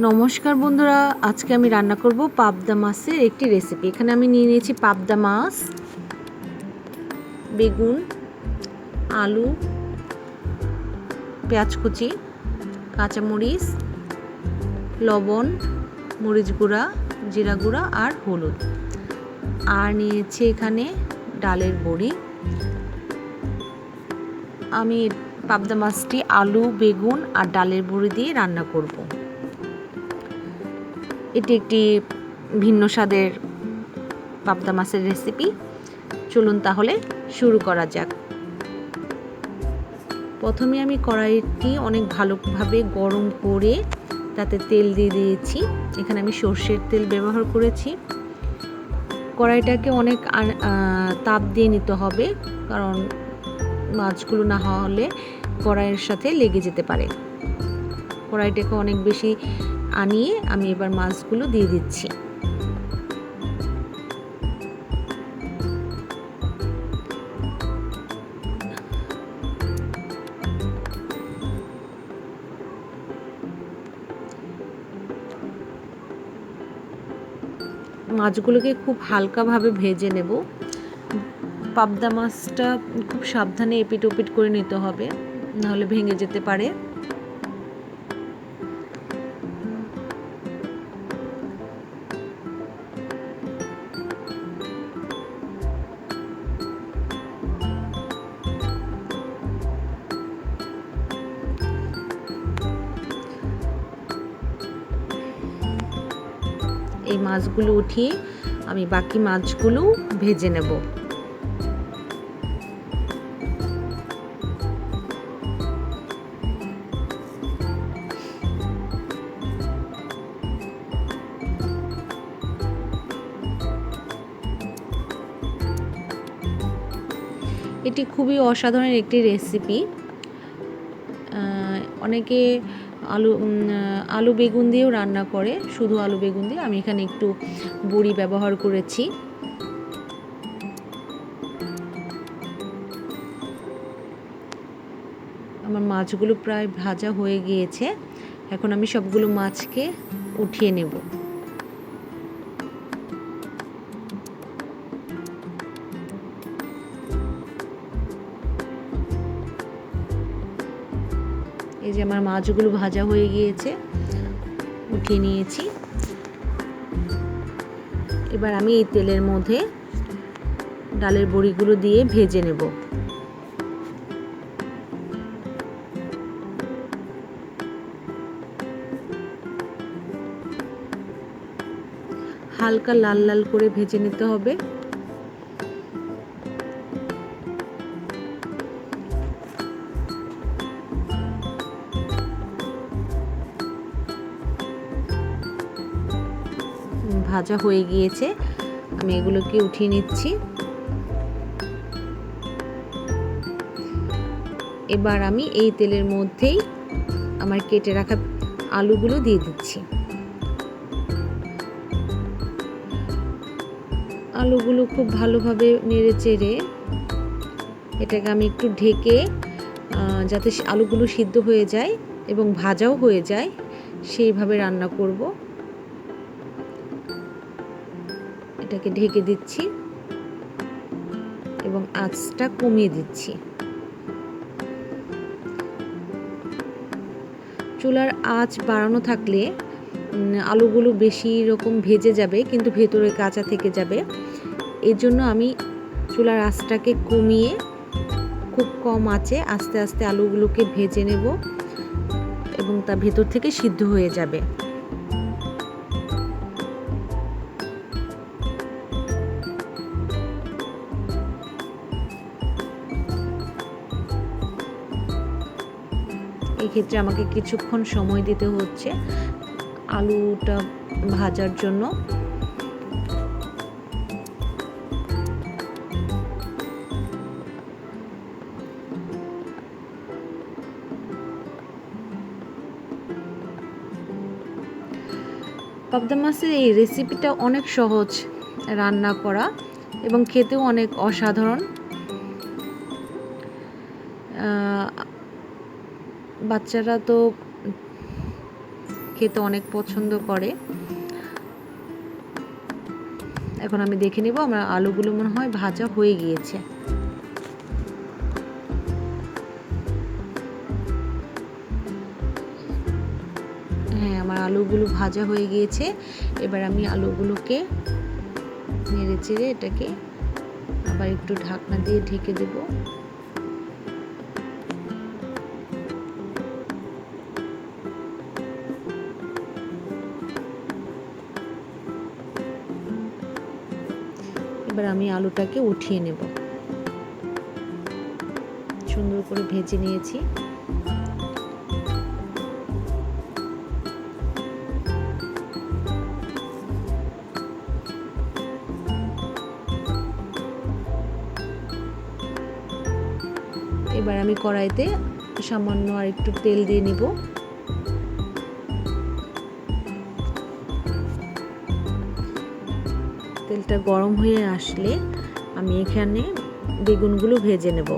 নমস্কার বন্ধুরা, আজকে আমি রান্না করব পাবদা মাছের একটি রেসিপি। এখানে আমি নিয়ে নিয়েছি পাবদা মাছ, বেগুন, আলু, পেঁয়াজ কুচি, কাঁচামরিচ, লবণ, মরিচ গুঁড়া, জিরা গুঁড়া আর হলুদ। আর নিয়েছি এখানে ডালের বড়ি। আমি পাবদা মাছটি আলু, বেগুন আর ডালের বড়ি দিয়ে রান্না করব। এটি একটি ভিন্ন স্বাদের পাবদা মাছের রেসিপি। চলুন তাহলে শুরু করা যাক। প্রথমে আমি কড়াইটি অনেক ভালোভাবে গরম করে তাতে তেল দিয়ে দিয়েছি। এখানে আমি সর্ষের তেল ব্যবহার করেছি। কড়াইটাকে অনেক তাপ দিয়ে নিতে হবে, কারণ মাছগুলো না হলে কড়াইয়ের সাথে লেগে যেতে পারে। কড়াইটাকে অনেক বেশি আনিয়ে আমি এবার মাছগুলো দিয়ে দিচ্ছি। মাছগুলোকে খুব হালকাভাবে ভেজে নেব। পাবদা মাছটা খুব সাবধানে এপিট ওপিট করে নিতে হবে, নাহলে ভেঙে যেতে পারে। এই মাছগুলো উঠিয়ে আমি বাকি মাছগুলো ভেজে নেব। এটি খুবই অসাধারণ একটি রেসিপি। অনেকে আলু বেগুন দিয়েও রান্না করে, শুধু আলু বেগুন দিয়ে। আমি এখানে একটু বড়ি ব্যবহার করেছি। আমার মাছগুলো প্রায় ভাজা হয়ে গিয়েছে। এখন আমি সবগুলো মাছকে উঠিয়ে নেব। এই যে আমার মাছগুলো ভাজা হয়ে গিয়েছে, উঠিয়ে নিয়েছি। এবার আমি এই তেলের মধ্যে ডালের বড়িগুলো দিয়ে ভেজে নেব। হালকা লাল লাল করে ভেজে নিতে হবে। ভাজা হয়ে গিয়েছে, আমি এগুলোকে উঠিয়ে নিচ্ছি। এবার আমি এই তেলের মধ্যেই আমার কেটে রাখা আলুগুলো দিয়ে দিচ্ছি। আলুগুলো খুব ভালোভাবে নেড়ে চেড়ে এটাকে আমি একটু ঢেকে, যাতে আলুগুলো সিদ্ধ হয়ে যায় এবং ভাজাও হয়ে যায়, সেইভাবে রান্না করব। এটাকে ঢেকে দিচ্ছি এবং আঁচটা কমিয়ে দিচ্ছি। চুলার আঁচ বাড়ানো থাকলে আলুগুলো বেশি রকম ভেজে যাবে, কিন্তু ভেতরে কাঁচা থেকে যাবে। এর জন্য আমি চুলার আঁচটাকে কমিয়ে খুব কম আঁচে আস্তে আস্তে আলুগুলোকে ভেজে নেব এবং তা ভেতর থেকে সিদ্ধ হয়ে যাবে। এই ক্ষেত্রে আমাকে কিছুক্ষণ সময় দিতে হচ্ছে আলুটা ভাজার জন্য। পাবদা মাছের এই রেসিপিটা অনেক সহজ রান্না করা এবং খেতেও অনেক অসাধারণ। বাচ্চারা তো খেতে অনেক পছন্দ করে। এখন আমি দেখে নেব আমার আলুগুলো মনে হয় ভাজা হয়ে গিয়েছে। হ্যাঁ, আমার আলুগুলো ভাজা হয়ে গিয়েছে। এবার আমি আলুগুলোকে নেড়ে চেড়ে এটাকে আবার একটু ঢাকনা দিয়ে ঢেকে দেব। এবার আমি আলুটাকে উঠিয়ে নেব। সুন্দর করে ভেজে নিয়েছি। এবার আমি কড়াইতে সামান্য আর একটু তেল দিয়ে নিব। তেলটা গরম হয়ে আসলে আমি এখানে বেগুনগুলো ভেজে নেব।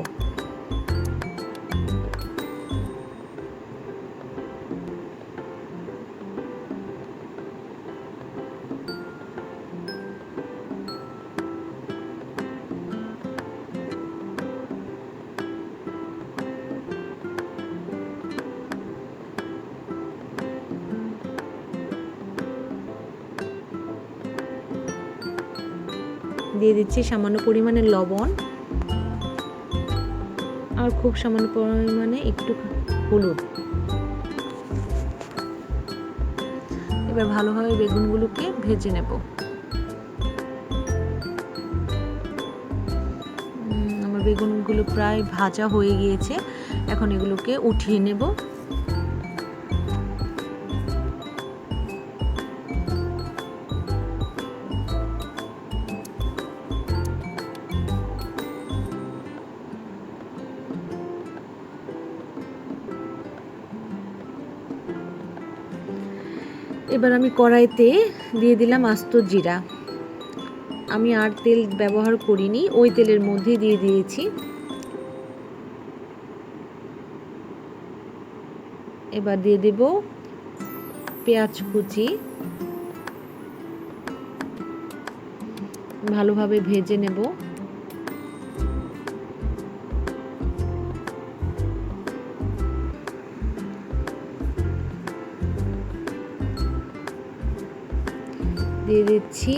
দিয়ে দিচ্ছি সামান্য পরিমাণে লবণ আর খুব সামান্য পরিমাণে একটু হলুদ। এবার ভালোভাবে বেগুনগুলোকে ভেজে নেব। আমার বেগুনগুলো প্রায় ভাজা হয়ে গিয়েছে। এখন এগুলোকে উঠিয়ে নেব। এবার আমি কড়াইতে দিয়ে দিলাম আস্ত জিরা। আমি আর তেল ব্যবহার করিনি, ওই তেলের মধ্যে দিয়ে দিয়েছি। এবার দিয়ে দেব পেঁয়াজ কুচি, ভালোভাবে ভেজে নেব। দিয়ে দিচ্ছি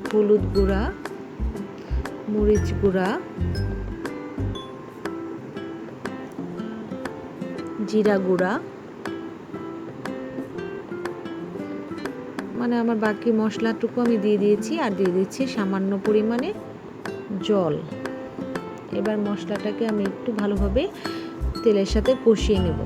হলুদ গুঁড়া, মরিচ গুঁড়া, জিরা গুঁড়া, মানে আমার বাকি মশলাটুকু আমি দিয়ে দিয়েছি। আর দিয়ে দিচ্ছি সামান্য পরিমাণে জল। এবার মশলাটাকে আমি একটু ভালোভাবে তেলের সাথে কষিয়ে নেব।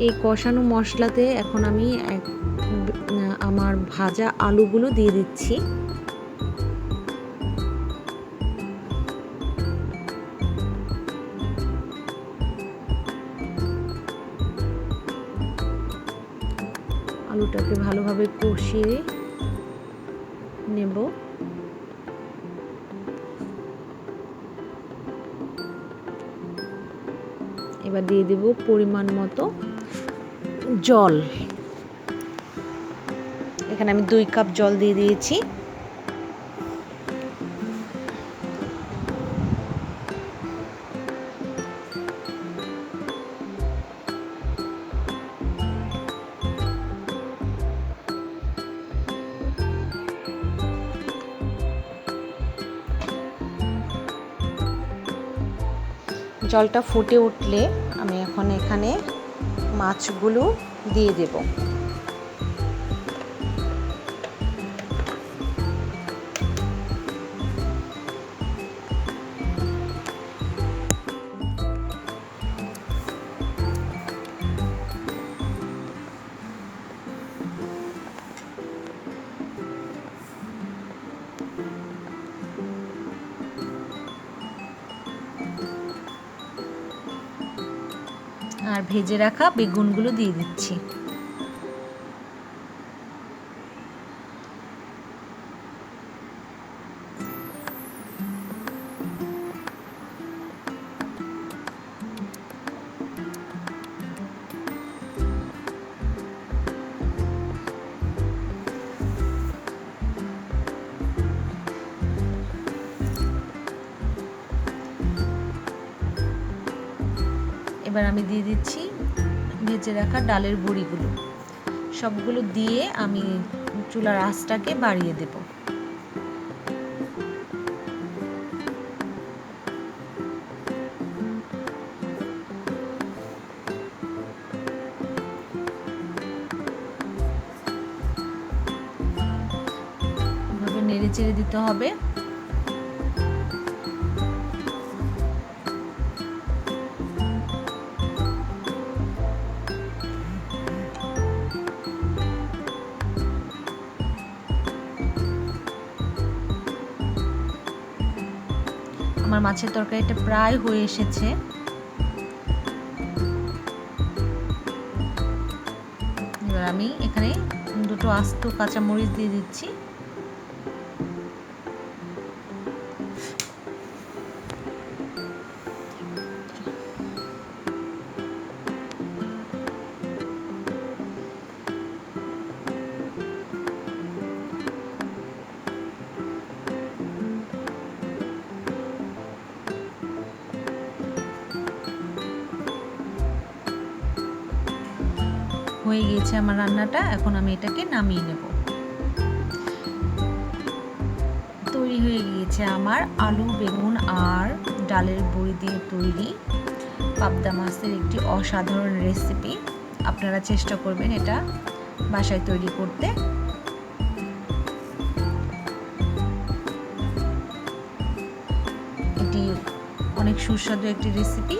এই কষানো মশলাতে এখন আমি আমার ভাজা আলুগুলো দিয়ে দিচ্ছি। আলুটাকে ভালোভাবে কষিয়ে নেব। এবার দিয়ে দেব পরিমাণ মতো জল। এখানে আমি 2 কাপ জল দিয়ে দিয়েছি। জলটা ফুটে উঠলে আমি এখন এখানে মাছগুলো দিয়ে দেব। আর ভেজে রাখা বেগুনগুলো দিয়ে দিচ্ছি। এবার আমি দিয়ে দিচ্ছি ভেজে রাখা ডালের বড়িগুলো। সবগুলো দিয়ে আমি চুলার আঁচটাকে বাড়িয়ে দেব। এভাবে নেড়ে চেড়ে দিতে হবে। আমার মাছের তরকারিটা প্রায় হয়ে এসেছে। এবার আমি এখানে দুটো আস্ত কাঁচামরিচ দিয়ে দিচ্ছি। হয়ে গিয়েছে আমার রান্নাটা, এখন আমি এটাকে নামিয়ে নেব। তৈরি হয়ে গিয়েছে আমার আলু, বেগুন আর ডালের বড়ি দিয়ে তৈরি পাবদা মাছের একটি অসাধারণ রেসিপি। আপনারা চেষ্টা করবেন এটা বাসায় তৈরি করতে। এটি অনেক সুস্বাদু একটি রেসিপি।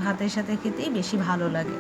ভাতের সাথে খেতেই বেশি ভালো লাগে।